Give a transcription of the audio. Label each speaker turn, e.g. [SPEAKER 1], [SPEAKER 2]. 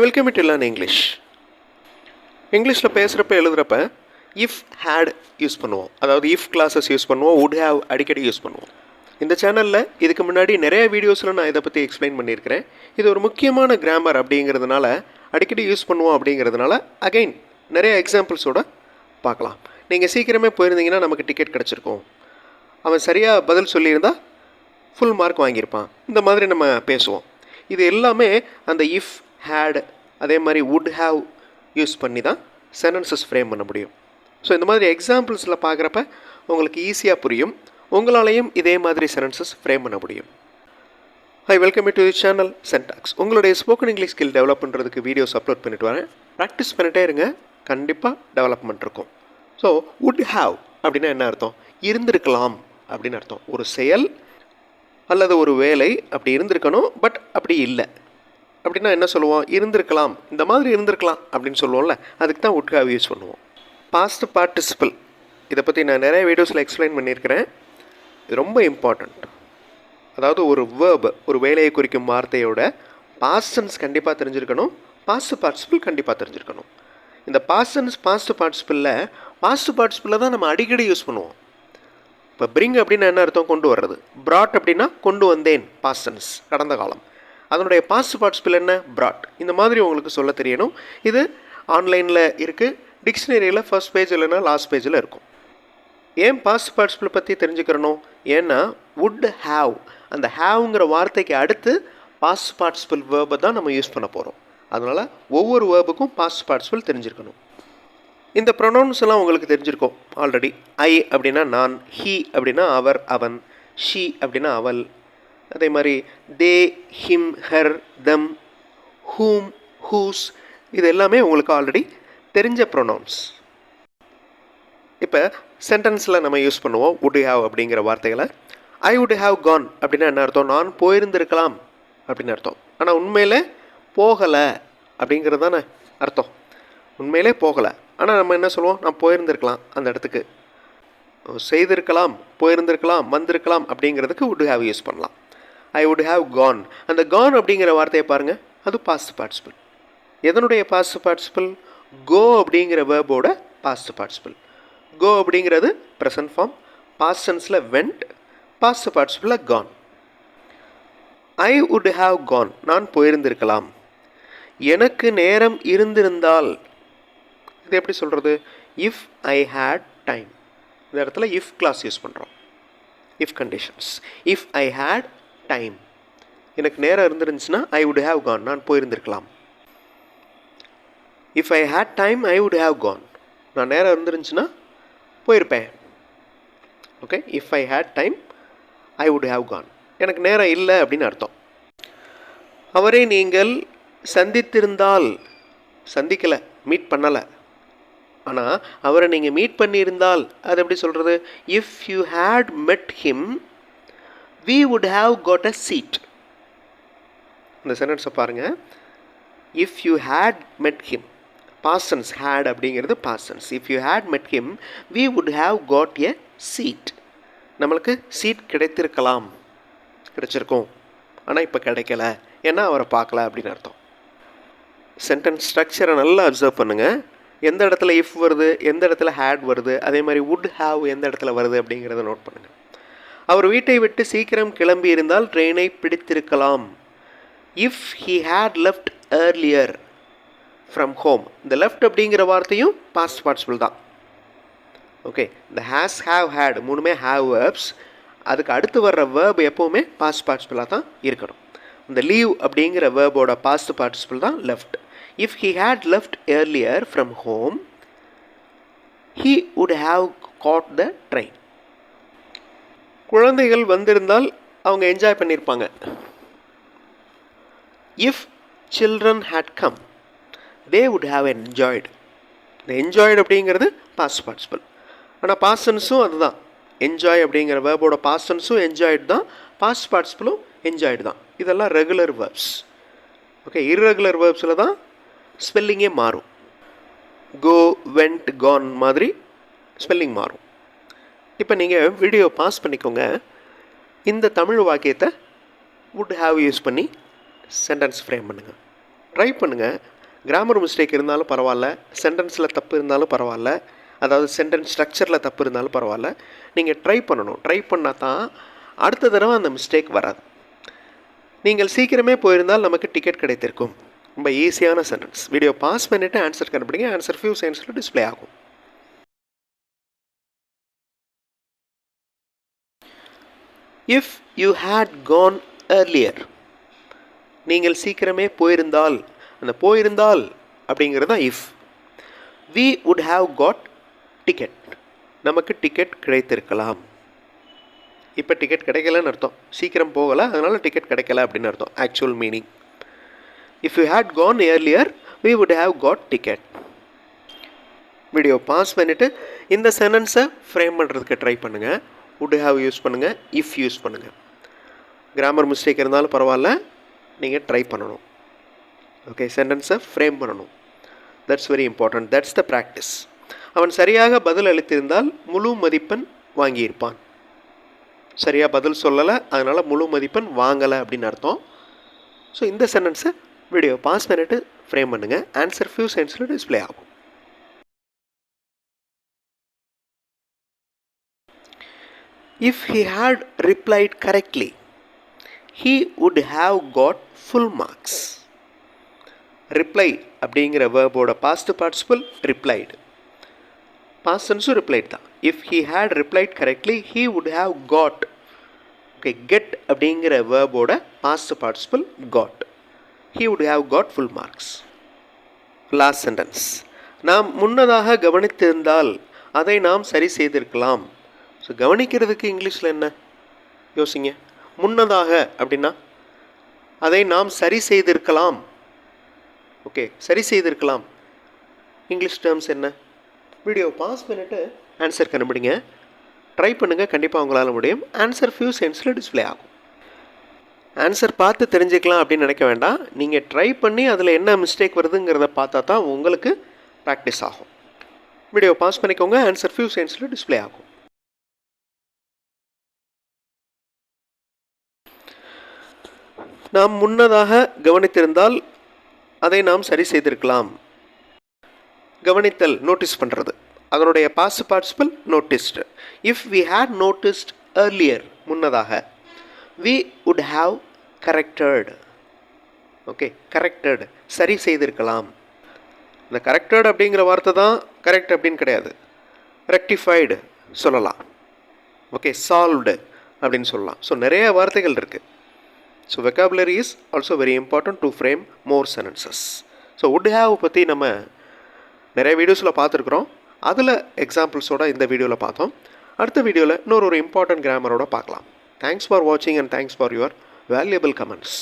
[SPEAKER 1] welcome you to learn English. இங்கிலீஷில் பேசுகிறப்ப எழுதுகிறப்ப if had use பண்ணுவோம். அதாவது இஃப் கிளாஸஸ் யூஸ் பண்ணுவோம், வுட் ஹேவ் அடிக்கடி யூஸ் பண்ணுவோம். இந்த சேனலில் இதுக்கு முன்னாடி நிறைய வீடியோஸில் நான் இதை பற்றி எக்ஸ்பிளைன் பண்ணியிருக்கிறேன். இது ஒரு முக்கியமான கிராமர் அப்படிங்கிறதுனால அடிக்கடி யூஸ் பண்ணுவோம். அப்படிங்கிறதுனால அகைன் நிறைய எக்ஸாம்பிள்ஸோடு பார்க்கலாம். நீங்கள் சீக்கிரமே போயிருந்தீங்கன்னா நமக்கு டிக்கெட் கிடச்சிருக்கும். அவன் சரியாக பதில் சொல்லியிருந்தால் ஃபுல் மார்க் வாங்கியிருப்பான். இந்த மாதிரி நம்ம பேசுவோம். இது எல்லாமே அந்த இஃப் ஹேட் அதே மாதிரி வுட் ஹேவ் யூஸ் பண்ணி தான் சென்டென்சஸ் ஃப்ரேம் பண்ண முடியும். ஸோ இந்த மாதிரி எக்ஸாம்பிள்ஸில் பார்க்குறப்ப உங்களுக்கு ஈஸியாக புரியும். உங்களாலையும் இதே மாதிரி சென்டென்சஸ் ஃப்ரேம் பண்ண முடியும். Hi, welcome to the channel சென்டாக்ஸ். உங்களுடைய ஸ்போக்கன் இங்கிலீஷ் ஸ்கில் டெவலப் பண்ணுறதுக்கு வீடியோஸ் அப்லோட் பண்ணிட்டு வரேன். ப்ராக்டிஸ் பண்ணிட்டே இருங்க, கண்டிப்பாக டெவலப்மெண்ட் இருக்கும். ஸோ வுட் ஹேவ் அப்படின்னா என்ன அர்த்தம்? இருந்திருக்கலாம் அப்படின்னு அர்த்தம். ஒரு செயல் அல்லது ஒரு வேலை அப்படி இருந்திருக்கணும், பட் அப்படி இல்லை அப்படின்னா என்ன சொல்லுவோம்? இருந்திருக்கலாம், இந்த மாதிரி இருந்திருக்கலாம் அப்படின்னு சொல்லுவோம்ல, அதுக்கு தான் வுட் ஹேவ் யூஸ் பண்ணுவோம். பாஸ்ட் பார்ட்டிசிபிள் இதை பற்றி நான் நிறைய வீடியோஸில் எக்ஸ்பிளைன் பண்ணியிருக்கிறேன். இது ரொம்ப இம்பார்ட்டண்ட். அதாவது ஒரு வேர்பு, ஒரு வேலையை குறிக்கும் வார்த்தையோட பாஸ்ட் டென்ஸ் கண்டிப்பாக தெரிஞ்சிருக்கணும், பாஸ்ட் பார்ட்டிசிபிள் கண்டிப்பாக தெரிஞ்சிருக்கணும். இந்த பாஸ்ட் டென்ஸ் பாஸ்ட் பார்ட்டிசிபிளில் தான் நம்ம அடிக்கடி யூஸ் பண்ணுவோம். இப்போ பிரிங் அப்படின்னா என்ன அர்த்தம்? கொண்டு வர்றது. ப்ராட் அப்படின்னா கொண்டு வந்தேன், பாஸ்ட் டென்ஸ் கடந்த காலம். அதனுடைய பாஸ்ட் பார்ட்டிசிபிள் என்ன? ப்ராட். இந்த மாதிரி உங்களுக்கு சொல்ல தெரியணும். இது ஆன்லைனில் இருக்குது, டிக்ஷனரியில் ஃபர்ஸ்ட் பேஜ் இல்லைன்னா லாஸ்ட் பேஜில் இருக்கும். ஏன் பாஸ்ட் பார்ட்டிசிபிள் பற்றி தெரிஞ்சுக்கிறணும்? ஏன்னா வுட் ஹேவ், அந்த ஹேவ்ங்கிற வார்த்தைக்கு அடுத்து பாஸ்ட் பார்ட்டிசிபிள் வேர்பை தான் நம்ம யூஸ் பண்ண போகிறோம். அதனால் ஒவ்வொரு வேர்புக்கும் பாஸ்ட் பார்ட்டிசிபிள் தெரிஞ்சிருக்கணும். இந்த ப்ரொனவுன்ஸ் எல்லாம் உங்களுக்கு தெரிஞ்சிருக்கும் ஆல்ரெடி. ஐ அப்படின்னா நான், ஹீ அப்படின்னா அவர் அவன், ஷீ அப்படின்னா அவள், அதே மாதிரி தே, ஹிம், ஹர், தம், ஹூம், ஹூஸ், இது எல்லாமே உங்களுக்கு ஆல்ரெடி தெரிஞ்ச ப்ரொனவுன்ஸ். இப்போ சென்டென்ஸில் நம்ம யூஸ் பண்ணுவோம் வுட் ஹேவ் அப்படிங்கிற வார்த்தைகளை. ஐ வுட் ஹேவ் கான் அப்படின்னா என்ன அர்த்தம்? நான் போயிருந்திருக்கலாம் அப்படின்னு அர்த்தம். ஆனால் உண்மையிலே போகலை அப்படிங்கிறது தானே அர்த்தம். உண்மையிலே போகலை, ஆனால் நம்ம என்ன சொல்லுவோம்? நான் போயிருந்திருக்கலாம், அந்த இடத்துக்கு செய்திருக்கலாம், போயிருந்திருக்கலாம், வந்திருக்கலாம் அப்படிங்கிறதுக்கு வுட் ஹேவ் யூஸ் பண்ணலாம். I would have gone. அந்த கான் அப்படிங்கிற வார்த்தையை பாருங்கள், அது பாஸ்ட் பார்ட்டிசிபிள். எதனுடைய பாஸ்ட் பார்ட்டிசிபிள்? கோ அப்படிங்கிற வேர்போட பாஸ்ட் பார்ட்டிசிபிள். கோ அப்படிங்கிறது ப்ரெசன்ட் ஃபார்ம், பாஸ்ட் டென்ஸில் வெண்ட், பாஸ்ட் பார்ட்டிசிபிளில் gone. I would have gone, நான் போயிருந்திருக்கலாம். எனக்கு நேரம் இருந்திருந்தால், இது எப்படி சொல்கிறது? If I had time. இந்த இடத்துல இஃப் கிளாஸ் யூஸ் பண்ணுறோம், if conditions. If I had time, எனக்கு நேரம் இருந்துருந்துச்சுன்னா ஐ வுட் ஹேவ் கான், நான் போயிருந்திருக்கலாம். If I had time I would have gone, நான் நேரம் இருந்துருந்துச்சுன்னா போயிருப்பேன். Okay, if I had time I would have gone, எனக்கு நேரம் இல்லை அப்படின்னு அர்த்தம். அவரை நீங்கள் சந்தித்திருந்தால், சந்திக்கலை, மீட் பண்ணலை, ஆனால் அவரை நீங்கள் மீட் பண்ணியிருந்தால் அது எப்படி சொல்கிறது? If you had met him we would have got a seat. இந்த சென்டென்ஸை பாருங்கள். if you had met him, past tense, had அப்படிங்கிறது past tense. if you had met him we would have got a seat. நம்மளுக்கு seat கிடைத்திருக்கலாம், கிடைச்சிருக்கும், ஆனால் இப்போ கிடைக்கல, ஏன்னா அவரை பார்க்கல அப்படின்னு அர்த்தம். சென்டென்ஸ் ஸ்ட்ரக்சரை நல்லா அப்சர்வ் பண்ணுங்கள். எந்த இடத்துல இஃப் வருது, எந்த இடத்துல ஹேட் வருது, அதே மாதிரி வுட் ஹேவ் எந்த இடத்துல வருது அப்படிங்கிறத நோட் பண்ணுங்கள். அவர் வீட்டை விட்டு சீக்கிரம் கிளம்பி இருந்தால் ட்ரெயினை பிடித்திருக்கலாம். If he had left earlier from home. இந்த லெஃப்ட் அப்படிங்கிற வார்த்தையும் பாஸ்ட் பார்ட்டிசிபிள் தான். ஓகே, இந்த ஹேஸ், ஹேவ், ஹேட் மூணுமே ஹேவ் வேர்ப்ஸ். அதுக்கு அடுத்து வர்ற வேர்ப் எப்போவுமே பாஸ்ட் பார்ட்டிசிபிளாக தான் இருக்கணும். இந்த லீவ் அப்படிங்கிற வேர்போட பாஸ்ட் பார்ட்டிசிபிள் தான் left. If he had left earlier from home he would have got the train. குழந்தைகள் வந்திருந்தால் அவங்க என்ஜாய் பண்ணியிருப்பாங்க. If children had come they would have enjoyed. இந்த என்ஜாய்டு அப்படிங்கிறது பாஸ்ட் பார்ட்டிசிபிள். ஆனால் பாஸ்ட் டென்ஸும் அதுதான். என்ஜாய் அப்படிங்கிற வேர்போட பாஸ்ட் டென்ஸும் என்ஜாய்டு தான், பாஸ்ட் பார்ட்டிசிபிளும் என்ஜாய்டு தான். இதெல்லாம் ரெகுலர் வேர்ப்ஸ். ஓகே, இர்ரெகுலர் வேர்ப்ஸில் தான் ஸ்பெல்லிங்கே மாறும். கோ, வெண்ட், கான் மாதிரி ஸ்பெல்லிங் மாறும். இப்போ நீங்கள் வீடியோ பாஸ் பண்ணிக்கோங்க. இந்த தமிழ் வாக்கியத்தை வுட் ஹேவ் யூஸ் பண்ணி சென்டென்ஸ் ஃப்ரேம் பண்ணுங்கள். ட்ரை பண்ணுங்கள். கிராமர் மிஸ்டேக் இருந்தாலும் பரவாயில்ல, சென்டென்ஸில் தப்பு இருந்தாலும் பரவாயில்ல, அதாவது சென்டென்ஸ் ஸ்ட்ரக்சரில் தப்பு இருந்தாலும் பரவாயில்ல, நீங்கள் ட்ரை பண்ணணும். ட்ரை பண்ணால் தான் அடுத்த தடவை அந்த மிஸ்டேக் வராது. நீங்கள் சீக்கிரமே போயிருந்தால் நமக்கு டிக்கெட் கிடைத்திருக்கும். ரொம்ப ஈஸியான சென்டென்ஸ். வீடியோ பாஸ் பண்ணிவிட்டு ஆன்சர் கண்டுபிடிங்க. ஆன்சர் ஃபியூ செகண்ட்ஸில் டிஸ்பிளே ஆகும். If you had gone earlier, நீங்கள் சீக்கிரமே போயிருந்தால், அந்த போயிருந்தால் அப்படிங்கிறது தான் if. We would have got ticket, நமக்கு டிக்கெட் கிடைத்திருக்கலாம். இப்போ டிக்கெட் கிடைக்கலன்னு அர்த்தம், சீக்கிரம் போகலை அதனால் டிக்கெட் கிடைக்கல அப்படின்னு அர்த்தம். Actual meaning if you had gone earlier we would have got ticket. Video pause பண்ணிவிட்டு இந்த சென்டென்ஸை ஃப்ரேம் பண்ணுறதுக்கு ட்ரை பண்ணுங்கள். would have யூஸ் பண்ணுங்கள், if யூஸ் பண்ணுங்கள். கிராமர் மிஸ்டேக் இருந்தாலும் பரவாயில்ல, நீங்கள் ட்ரை பண்ணணும். ஓகே, சென்டென்ஸை ஃப்ரேம் பண்ணணும். That's very important. That's the practice. அவன் சரியாக பதில் அளித்திருந்தால் முழு மதிப்பெண் வாங்கியிருப்பான். சரியாக பதில் சொல்லலை, அதனால் முழு மதிப்பெண் வாங்கலை அப்படின்னு அர்த்தம். ஸோ இந்த சென்டென்ஸை வீடியோ பாஸ் பண்ணிவிட்டு ஃப்ரேம் பண்ணுங்கள். ஆன்சர் ஃபியூ செகண்ட்ஸில் டிஸ்பிளே ஆகும். If he had replied correctly, he would have got full marks. Reply அப்படிங்கிற வேர்போட past participle replied. Past tense replied தான். If he had replied correctly, he would have got. Okay, get அப்படிங்கிற வேர்போட past participle got. He would have got full marks. Last sentence. நாம் முன்னதாக கவனித்திருந்தால் அதை நாம் சரி செய்திருக்கலாம். So கவனிக்கிறதுக்கு இங்கிலீஷில் என்ன யோசிங்க. முன்னதாக அப்படின்னா அதை நாம் சரி செய்திருக்கலாம். ஓகே, சரி செய்திருக்கலாம். இங்கிலீஷ் டேர்ம்ஸ் என்ன? வீடியோ பாஸ் பண்ணிவிட்டு ஆன்சர் கண்டுபிடிங்க. ட்ரை பண்ணுங்கள், கண்டிப்பாக உங்களால் முடியும். ஆன்சர் ஃபியூ செகண்ட்ஸில் டிஸ்பிளே ஆகும். ஆன்சர் பார்த்து தெரிஞ்சுக்கலாம் அப்படின்னு நினைக்க வேண்டாம். நீங்கள் ட்ரை பண்ணி அதில் என்ன மிஸ்டேக் வருதுங்கிறத பார்த்தா தான் உங்களுக்கு ப்ராக்டிஸ் ஆகும். வீடியோ பாஸ் பண்ணிக்கோங்க. ஆன்சர் ஃபியூ செகண்ட்ஸில் டிஸ்பிளே ஆகும். நாம் முன்னதாக கவனித்திருந்தால் அதை நாம் சரி செய்திருக்கலாம். கவனித்தல், நோட்டீஸ் பண்ணுறது, அதனுடைய past participle noticed. If we had noticed earlier, முன்னதாக, we would have corrected. Okay, corrected, சரி செய்திருக்கலாம். இந்த கரெக்டட் அப்படிங்கிற வார்த்தை தான் கரெக்ட் அப்படின்னு கிடையாது. ரெக்டிஃபைடு சொல்லலாம். ஓகே, சால்வ்டு அப்படின்னு சொல்லலாம். ஸோ நிறைய வார்த்தைகள் இருக்குது. So vocabulary is also very important to frame more sentences. So would have பற்றி நம்ம நிறைய வீடியோஸில் பார்த்துருக்குறோம். அதில் எக்ஸாம்பிள்ஸோட இந்த வீடியோவில் பார்த்தோம். அடுத்த வீடியோவில் இன்னொரு இம்பார்ட்டன்ட் கிராமரோட பார்க்கலாம். தேங்க்ஸ் ஃபார் வாட்சிங் and thanks for your valuable comments.